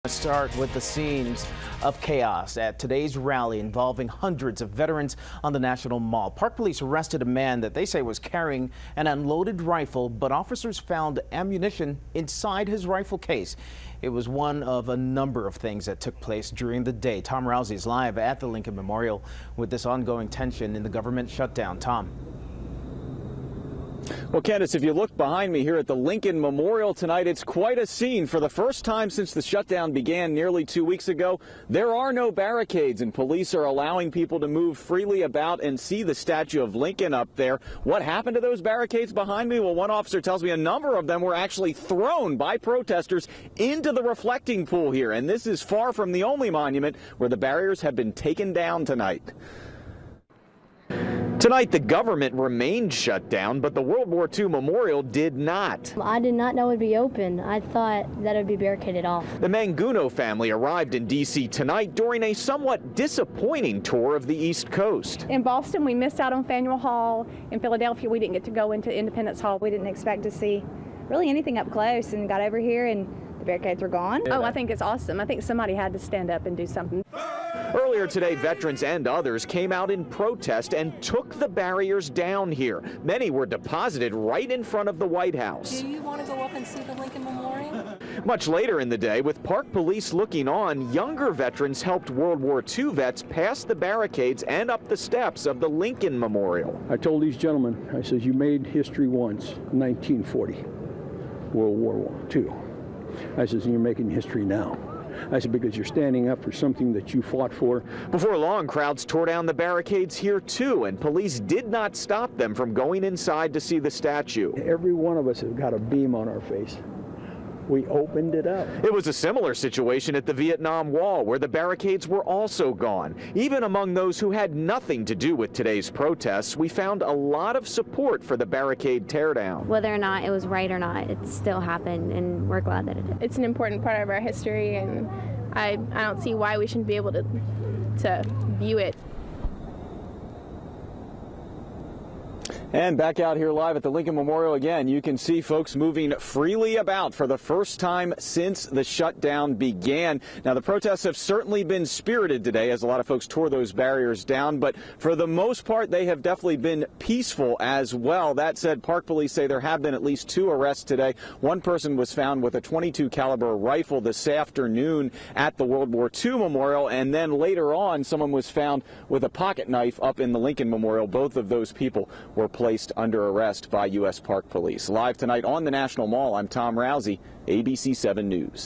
Let's start with the scenes of chaos at today's rally involving hundreds of veterans on the National Mall. Park Police arrested a man that they say was carrying an unloaded rifle, but officers found ammunition inside his rifle case. It was one of a number of things that took place during the day. Tom Rousey is live at the Lincoln Memorial with this ongoing tension in the government shutdown. Tom. Well, Candace, if you look behind me here at the Lincoln Memorial tonight, it's quite a scene. For the first time since the shutdown began nearly 2 weeks ago, there are no barricades, and police are allowing people to move freely about and see the statue of Lincoln up there. What happened to those barricades behind me? Well, one officer tells me a number of them were actually thrown by protesters into the reflecting pool here, and this is far from the only monument where the barriers have been taken down tonight. Tonight, the government remained shut down, but the World War II Memorial did not. I did not know it would be open. I thought that it would be barricaded off. The Manguno family arrived in D.C. tonight during a somewhat disappointing tour of the East Coast. In Boston, we missed out on Faneuil Hall. In Philadelphia, we didn't get to go into Independence Hall. We didn't expect to see really anything up close, and got over here and the barricades were gone. Oh, I think it's awesome. I think somebody had to stand up and do something. Earlier today, veterans and others came out in protest and took the barriers down here. Many were deposited right in front of the White House. Do you want to go up and see the Lincoln Memorial? Much later in the day, with Park Police looking on, younger veterans helped World War II vets pass the barricades and up the steps of the Lincoln Memorial. I told these gentlemen, I said, you made history once, 1940, World War II. I said, and you're making history now. I said, because you're standing up for something that you fought for. Before long, crowds tore down the barricades here too, and police did not stop them from going inside to see the statue. Every one of us has got a beam on our face. We opened it up. It was a similar situation at the Vietnam Wall, where the barricades were also gone. Even among those who had nothing to do with today's protests, we found a lot of support for the barricade teardown. Whether or not it was right or not, it still happened, and we're glad that it did. It's an important part of our history, and I don't see why we shouldn't be able to view it. And back out here live at the Lincoln Memorial again, you can see folks moving freely about for the first time since the shutdown began. Now, the protests have certainly been spirited today as a lot of folks tore those barriers down, but for the most part, they have definitely been peaceful as well. That said, Park Police say there have been at least 2 arrests today. One person was found with a .22 caliber rifle this afternoon at the World War II Memorial, and then later on, someone was found with a pocket knife up in the Lincoln Memorial. Both of those people were placed under arrest by U.S. Park Police. Live tonight on the National Mall, I'm Tom Rousey, ABC 7 News.